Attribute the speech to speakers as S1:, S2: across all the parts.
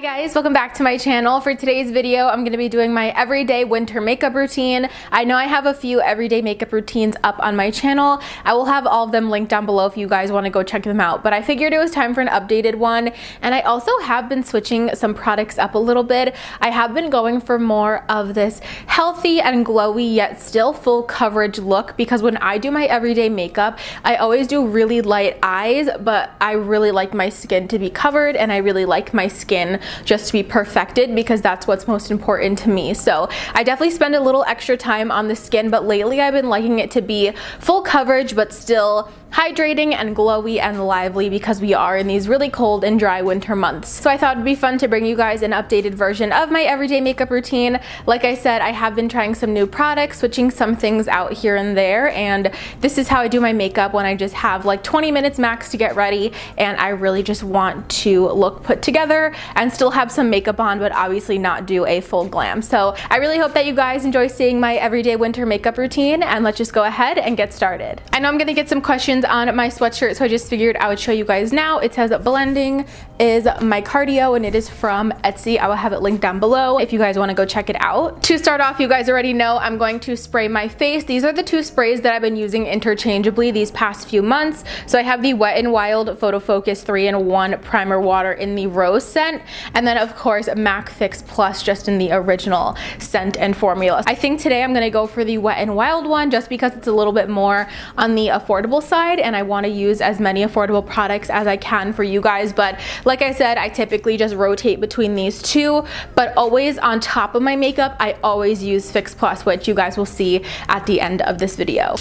S1: Hi guys, welcome back to my channel. For today's video, I'm going to be doing my everyday winter makeup routine. I know I have a few everyday makeup routines up on my channel. I will have all of them linked down below if you guys want to go check them out, but I figured it was time for an updated one. And I also have been switching some products up a little bit. I have been going for more of this healthy and glowy yet still full coverage look, because when I do my everyday makeup, I always do really light eyes, but I really like my skin to be covered and I really like my skin just to be perfected, because that's what's most important to me. So I definitely spend a little extra time on the skin, but lately I've been liking it to be full coverage but still hydrating and glowy and lively, because we are in these really cold and dry winter months. So I thought it'd be fun to bring you guys an updated version of my everyday makeup routine. Like I said, I have been trying some new products, switching some things out here and there, and this is how I do my makeup when I just have like 20 minutes max to get ready and I really just want to look put together and still have some makeup on, but obviously not do a full glam. So I really hope that you guys enjoy seeing my everyday winter makeup routine, and let's just go ahead and get started. I know I'm gonna get some questions on my sweatshirt, so I just figured I would show you guys now. It says blending is my cardio and it is from Etsy. I will have it linked down below if you guys want to go check it out. To start off, you guys already know I'm going to spray my face. These are the two sprays that I've been using interchangeably these past few months. So I have the Wet n Wild Photo Focus 3-in-1 primer water in the rose scent, and then of course MAC Fix Plus just in the original scent and formula. I think today I'm going to go for the Wet n Wild one just because it's a little bit more on the affordable side and I want to use as many affordable products as I can for you guys. But like I said, I typically just rotate between these two, but always on top of my makeup I always use Fix Plus, which you guys will see at the end of this video.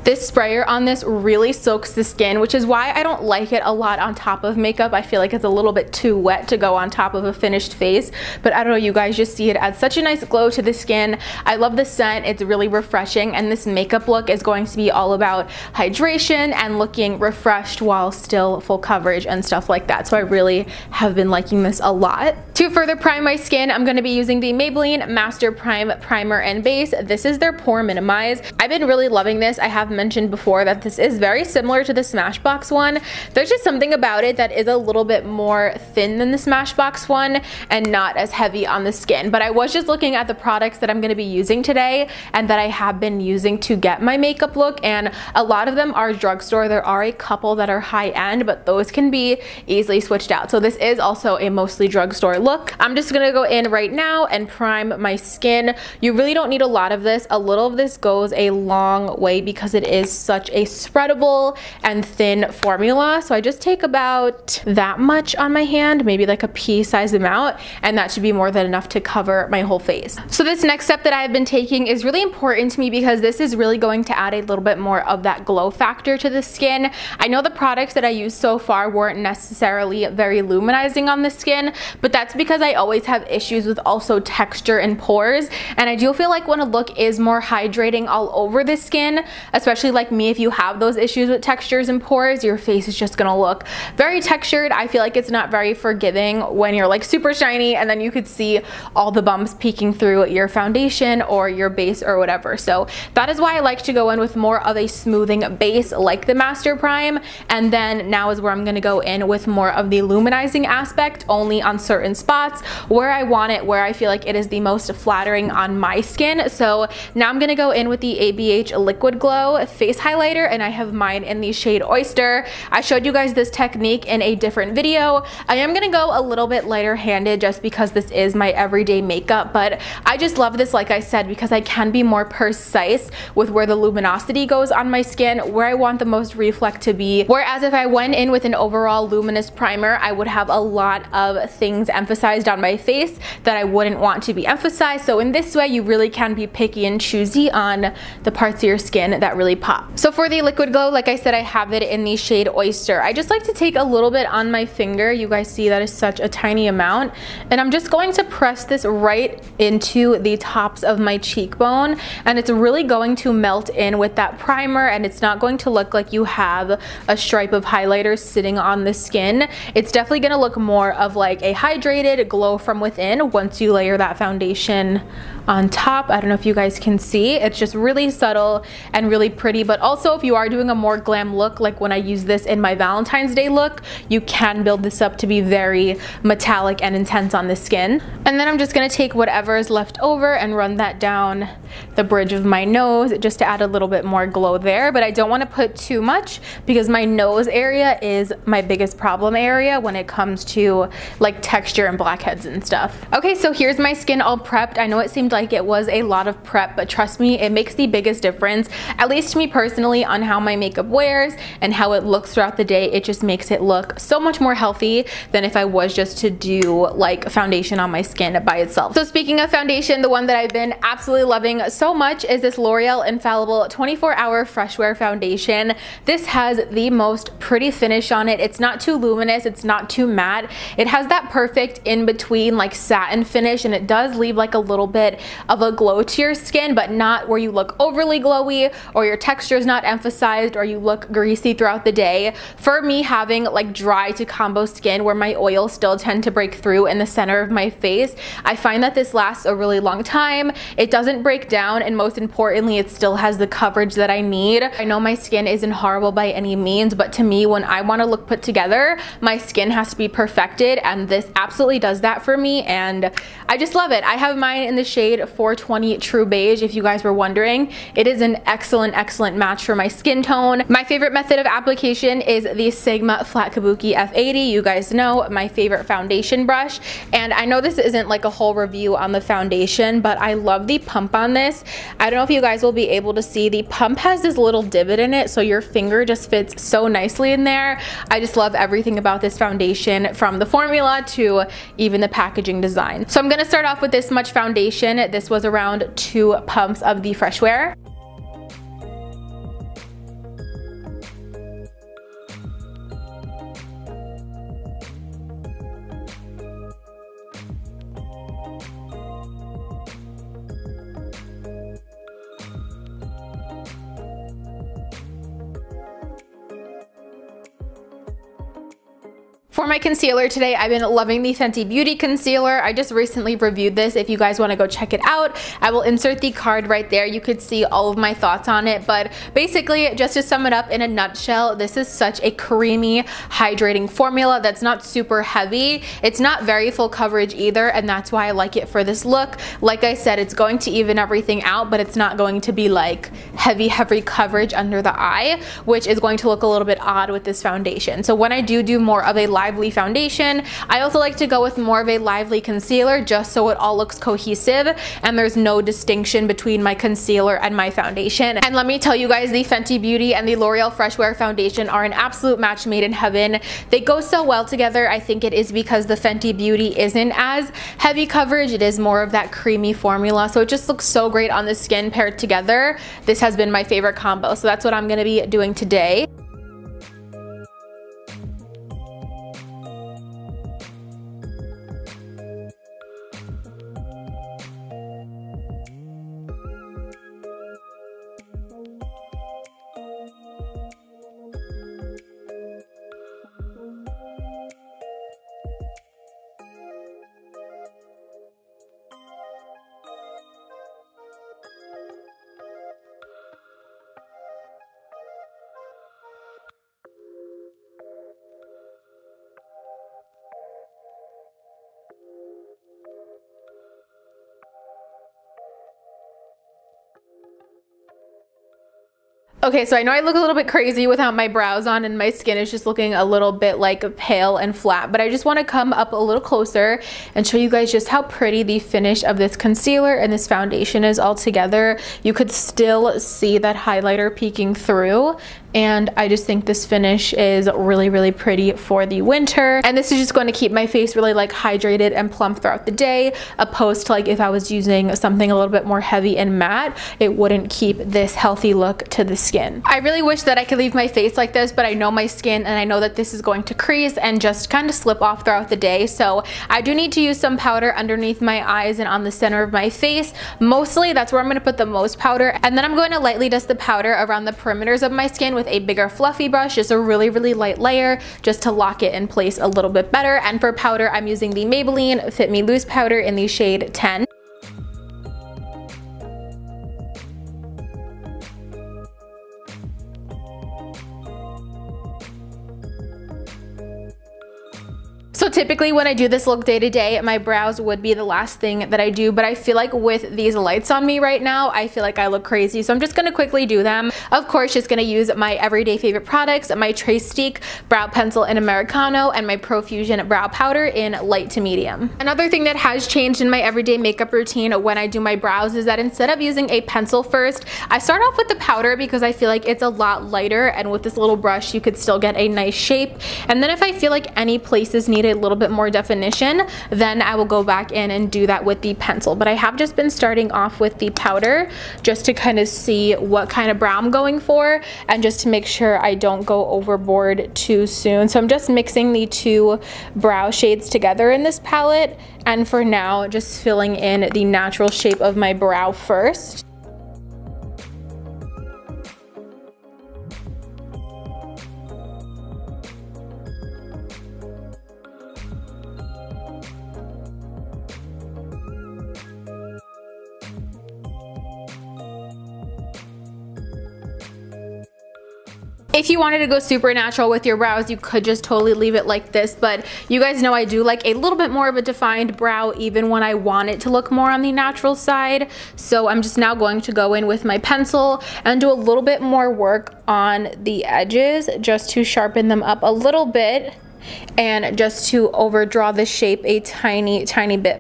S1: This sprayer on this really soaks the skin, which is why I don't like it a lot on top of makeup. I feel like it's a little bit too wet to go on top of a finished face, but I don't know, you guys just see it adds such a nice glow to the skin. I love the scent, it's really refreshing, and this makeup look is going to be all about hydration and looking refreshed while still full coverage and stuff like that. So I really have been liking this a lot. To further prime my skin, I'm going to be using the Maybelline Master Prime Primer and Base. This is their Pore Minimize. I've been really loving this. I have mentioned before that this is very similar to the Smashbox one. There's just something about it that is a little bit more thin than the Smashbox one and not as heavy on the skin. But I was just looking at the products that I'm going to be using today and that I have been using to get my makeup look, and a lot of them are drugstore. There are a couple that are high end, but those can be easily switched out. So this is also a mostly drugstore look. I'm just going to go in right now and prime my skin. You really don't need a lot of this. A little of this goes a long way because it is such a spreadable and thin formula. So I just take about that much on my hand, maybe like a pea size amount, and that should be more than enough to cover my whole face. So this next step that I've been taking is really important to me because this is really going to add a little bit more of that glow factor to the skin. I know the products that I used so far weren't necessarily very luminizing on the skin, but that's because I always have issues with also texture and pores, and I do feel like when a look is more hydrating all over the skin, especially like me, if you have those issues with textures and pores, your face is just gonna look very textured. I feel like it's not very forgiving when you're like super shiny and then you could see all the bumps peeking through your foundation or your base or whatever. So that is why I like to go in with more of a smoothing base like the Master Prime, and then now is where I'm gonna go in with more of the luminizing aspect only on certain spots where I want it, where I feel like it is the most flattering on my skin. So now I'm gonna go in with the ABH Liquid Glow face highlighter, and I have mine in the shade Oyster. I showed you guys this technique in a different video. I am gonna go a little bit lighter handed just because this is my everyday makeup, but I just love this, like I said, because I can be more precise with where the luminosity goes on my skin, where I want the most reflect to be. Whereas if I went in with an overall luminous primer, I would have a lot of things emphasized on my face that I wouldn't want to be emphasized. So in this way, you really can be picky and choosy on the parts of your skin that really pop. So for the liquid glow, like I said, I have it in the shade Oyster. I just like to take a little bit on my finger. You guys see that is such a tiny amount, and I'm just going to press this right into the tops of my cheekbone, and it's really going to melt in with that primer, and it's not going to look like you have a stripe of highlighter sitting on the skin. It's definitely going to look more of like a hydrated glow from within once you layer that foundation on top. I don't know if you guys can see, it's just really subtle and really pretty, but also if you are doing a more glam look, like when I use this in my Valentine's Day look, you can build this up to be very metallic and intense on the skin. And then I'm just gonna take whatever is left over and run that down the bridge of my nose just to add a little bit more glow there, but I don't want to put too much because my nose area is my biggest problem area when it comes to like texture and blackheads and stuff. Okay, so here's my skin all prepped. I know it seemed like it was a lot of prep, but trust me, it makes the biggest difference, at least to me personally, on how my makeup wears and how it looks throughout the day. It just makes it look so much more healthy than if I was just to do like foundation on my skin by itself. So speaking of foundation, the one that I've been absolutely loving so much is this L'Oreal Infallible 24-Hour Fresh Wear Foundation. This has the most pretty finish on it. It's not too luminous, it's not too matte. It has that perfect in between like satin finish, and it does leave like a little bit of a glow to your skin, but not where you look overly glowy or your texture is not emphasized or you look greasy throughout the day. For me, having like dry to combo skin where my oils still tend to break through in the center of my face, I find that this lasts a really long time. It doesn't break down, and most importantly, it still has the coverage that I need. I know my skin isn't horrible by any means, but to me, when I want to look put together, my skin has to be perfected, and this absolutely does that for me, and I just love it. I have mine in the shade 420 True Beige, if you guys were wondering. It is an excellent match for my skin tone. My favorite method of application is the Sigma Flat Kabuki F80. You guys know, my favorite foundation brush, and I know this isn't like a whole review on the foundation, but I love the pump on this. I don't know if you guys will be able to see, the pump has this little divot in it, so your finger just fits so nicely in there. I just love everything about this foundation, from the formula to even the packaging design. So I'm gonna start off with this much foundation. This was around 2 pumps of the Fresh Wear. For my concealer today, I've been loving the Fenty Beauty concealer. I just recently reviewed this. If you guys want to go check it out, I will insert the card right there. You could see all of my thoughts on it, but basically, just to sum it up in a nutshell, this is such a creamy, hydrating formula that's not super heavy. It's not very full coverage either, and that's why I like it for this look. Like I said, it's going to even everything out, but it's not going to be like heavy coverage under the eye, which is going to look a little bit odd with this foundation. So when I do more of a lively foundation, I also like to go with more of a lively concealer, just so it all looks cohesive and there's no distinction between my concealer and my foundation. And let me tell you guys, the Fenty Beauty and the L'Oreal Fresh Wear Foundation are an absolute match made in heaven. They go so well together. I think it is because the Fenty Beauty isn't as heavy coverage. It is more of that creamy formula, so it just looks so great on the skin paired together. This has been my favorite combo, so that's what I'm going to be doing today. Okay, so I know I look a little bit crazy without my brows on and my skin is just looking a little bit like pale and flat, but I just want to come up a little closer and show you guys just how pretty the finish of this concealer and this foundation is all together. You could still see that highlighter peeking through, and I just think this finish is really pretty for the winter, and this is just going to keep my face really like hydrated and plump throughout the day, opposed to like if I was using something a little bit more heavy and matte, it wouldn't keep this healthy look to the skin. I really wish that I could leave my face like this, but I know my skin and I know that this is going to crease and just kind of slip off throughout the day, so I do need to use some powder underneath my eyes and on the center of my face. Mostly that's where I'm going to put the most powder, and then I'm going to lightly dust the powder around the perimeters of my skin with a bigger fluffy brush, just a really light layer, just to lock it in place a little bit better. And for powder, I'm using the Maybelline Fit Me Loose powder in the shade 10. typically when I do this look day to day, my brows would be the last thing that I do, but I feel like with these lights on me right now, I feel like I look crazy, so I'm just gonna quickly do them. Of course, just gonna use my everyday favorite products, my Trace Stick brow pencil in Americano and my Profusion brow powder in light to medium. Another thing that has changed in my everyday makeup routine when I do my brows is that instead of using a pencil first, I start off with the powder because I feel like it's a lot lighter, and with this little brush you could still get a nice shape. And then if I feel like any places need a little bit more definition, then I will go back in and do that with the pencil. But I have just been starting off with the powder just to kind of see what kind of brow I'm going for, and just to make sure I don't go overboard too soon. So I'm just mixing the two brow shades together in this palette, and for now just filling in the natural shape of my brow first. If you wanted to go super natural with your brows, you could just totally leave it like this, but you guys know I do like a little bit more of a defined brow even when I want it to look more on the natural side. So I'm just now going to go in with my pencil and do a little bit more work on the edges just to sharpen them up a little bit and just to overdraw the shape a tiny bit.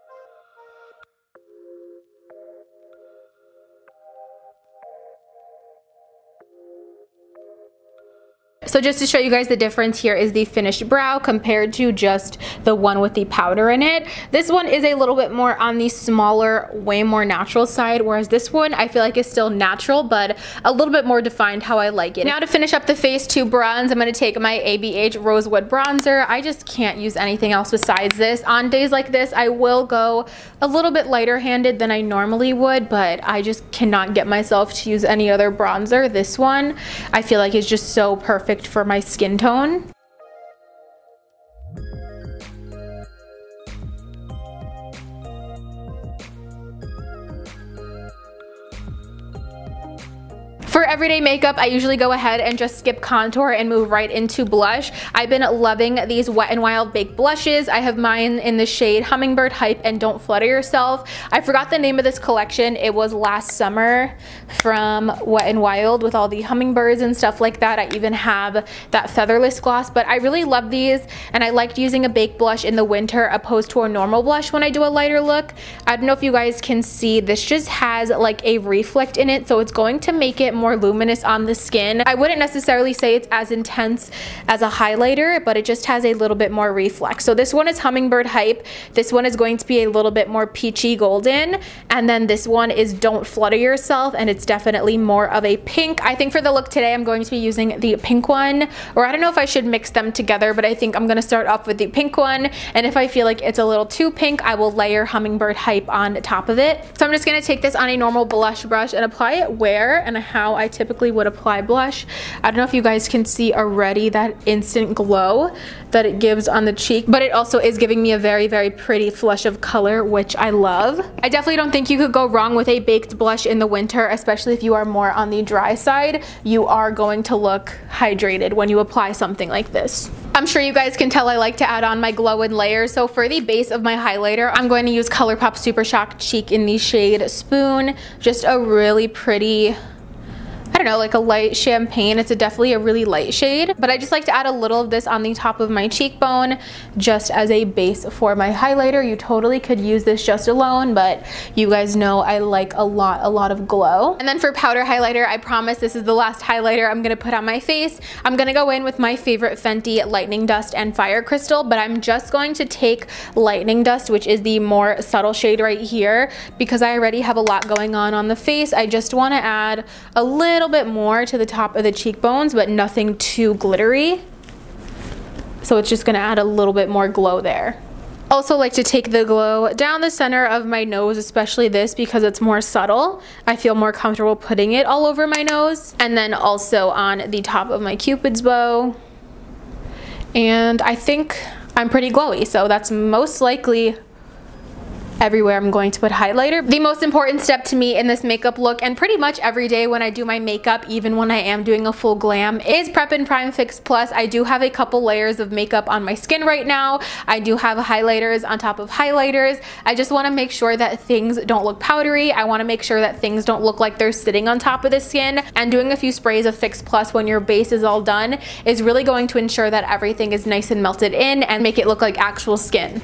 S1: So just to show you guys the difference, here is the finished brow compared to just the one with the powder in it. This one is a little bit more on the smaller, way more natural side, whereas this one I feel like is still natural, but a little bit more defined how I like it. Now to finish up the face to bronze, I'm going to take my ABH Rosewood Bronzer. I just can't use anything else besides this. On days like this, I will go a little bit lighter handed than I normally would, but I just cannot get myself to use any other bronzer. This one I feel like is just so perfect for my skin tone. For everyday makeup, I usually go ahead and just skip contour and move right into blush. I've been loving these Wet n Wild baked blushes. I have mine in the shade Hummingbird Hype and Don't Flutter Yourself. I forgot the name of this collection. It was last summer from Wet n Wild with all the hummingbirds and stuff like that. I even have that featherless gloss, but I really love these, and I liked using a baked blush in the winter opposed to a normal blush when I do a lighter look. I don't know if you guys can see, this just has like a reflect in it, so it's going to make it more luminous on the skin. I wouldn't necessarily say it's as intense as a highlighter, but it just has a little bit more reflex. So this one is Hummingbird Hype. This one is going to be a little bit more peachy golden, and then this one is Don't Flutter Yourself, and it's definitely more of a pink. I think for the look today I'm going to be using the pink one, or I don't know if I should mix them together, but I think I'm going to start off with the pink one, and if I feel like it's a little too pink, I will layer Hummingbird Hype on top of it. So I'm just going to take this on a normal blush brush and apply it where and how I typically would apply blush. I don't know if you guys can see already that instant glow that it gives on the cheek, but it also is giving me a very pretty flush of color, which I love. I definitely don't think you could go wrong with a baked blush in the winter, especially if you are more on the dry side. You are going to look hydrated when you apply something like this. I'm sure you guys can tell I like to add on my glow in layers, so for the base of my highlighter, I'm going to use ColourPop Super Shock Cheek in the shade Spoon. Just a really pretty, I don't know, like a light champagne. It's definitely a really light shade, but I just like to add a little of this on the top of my cheekbone just as a base for my highlighter. You totally could use this just alone, but you guys know I like a lot of glow. And then for powder highlighter, I promise this is the last highlighter I'm gonna put on my face. I'm gonna go in with my favorite Fenty Lightning Dust and Fire Crystal, but I'm just going to take Lightning Dust, which is the more subtle shade right here, because I already have a lot going on the face. I just wanna add a little bit more to the top of the cheekbones, but nothing too glittery. So it's just gonna add a little bit more glow there. Also like to take the glow down the center of my nose, especially this because it's more subtle. I feel more comfortable putting it all over my nose. And then also on the top of my Cupid's bow. And I think I'm pretty glowy, so that's most likely everywhere I'm going to put highlighter. The most important step to me in this makeup look, and pretty much every day when I do my makeup, even when I am doing a full glam, is Prep and Prime Fix Plus. I do have a couple layers of makeup on my skin right now. I do have highlighters on top of highlighters. I just want to make sure that things don't look powdery. I want to make sure that things don't look like they're sitting on top of the skin, and doing a few sprays of Fix Plus when your base is all done is really going to ensure that everything is nice and melted in and make it look like actual skin.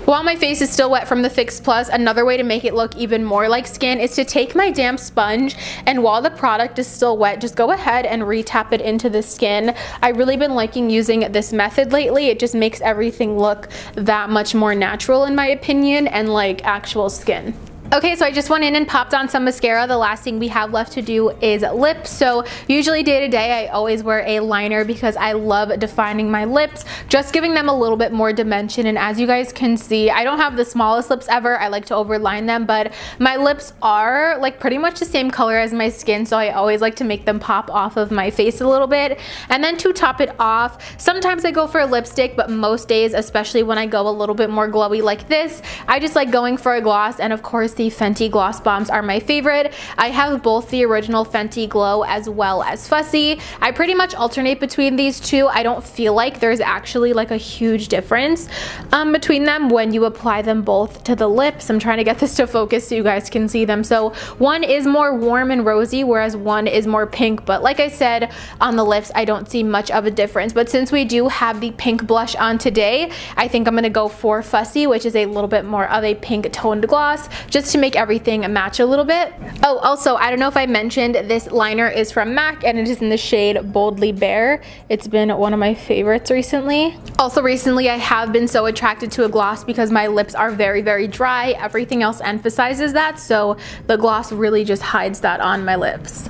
S1: While my face is still wet from the Fix Plus, another way to make it look even more like skin is to take my damp sponge, and while the product is still wet, just go ahead and re-tap it into the skin. I've really been liking using this method lately. It just makes everything look that much more natural in my opinion, and like actual skin. Okay, so I just went in and popped on some mascara. The last thing we have left to do is lips. So usually day to day, I always wear a liner because I love defining my lips, just giving them a little bit more dimension. And as you guys can see, I don't have the smallest lips ever. I like to overline them, but my lips are like pretty much the same color as my skin, so I always like to make them pop off of my face a little bit. And then to top it off, sometimes I go for a lipstick, but most days, especially when I go a little bit more glowy like this, I just like going for a gloss. And of course, the Fenty gloss bombs are my favorite. I have both the original Fenty Glow as well as Fussy. I pretty much alternate between these two. I don't feel like there's actually like a huge difference between them when you apply them both to the lips. I'm trying to get this to focus so you guys can see them. So one is more warm and rosy, whereas one is more pink. But like I said, on the lips, I don't see much of a difference. But since we do have the pink blush on today, I think I'm gonna go for Fussy, which is a little bit more of a pink toned gloss, just to make everything match a little bit. Oh, also, I don't know if I mentioned, this liner is from MAC and it is in the shade Boldly Bare. It's been one of my favorites recently. Also recently, I have been so attracted to a gloss because my lips are very, very dry. Everything else emphasizes that, so the gloss really just hides that on my lips.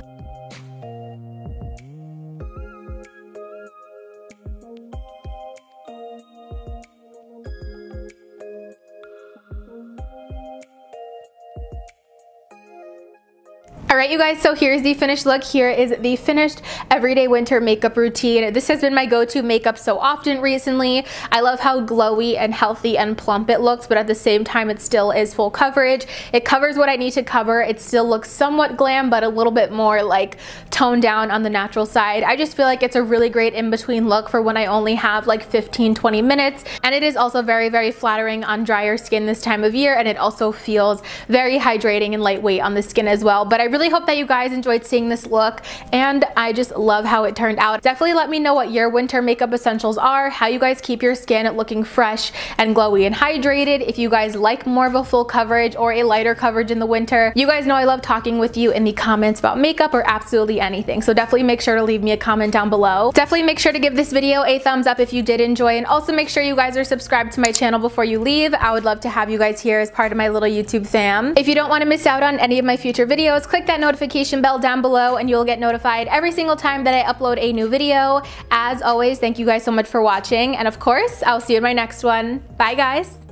S1: Alright you guys, so here's the finished look. Here is the finished everyday winter makeup routine. This has been my go-to makeup so often recently. I love how glowy and healthy and plump it looks, but at the same time it still is full coverage. It covers what I need to cover. It still looks somewhat glam, but a little bit more like toned down on the natural side. I just feel like it's a really great in-between look for when I only have like 15-20 minutes, and it is also very, very flattering on drier skin this time of year, and it also feels very hydrating and lightweight on the skin as well. But I really hope that you guys enjoyed seeing this look, and I just love how it turned out. Definitely let me know what your winter makeup essentials are, how you guys keep your skin looking fresh and glowy and hydrated, if you guys like more of a full coverage or a lighter coverage in the winter. You guys know I love talking with you in the comments about makeup or absolutely anything, so definitely make sure to leave me a comment down below. Definitely make sure to give this video a thumbs up if you did enjoy, and also make sure you guys are subscribed to my channel before you leave. I would love to have you guys here as part of my little YouTube fam. If you don't want to miss out on any of my future videos, click that notification bell down below and you'll get notified every single time that I upload a new video. As always, thank you guys so much for watching, and of course, I'll see you in my next one. Bye guys!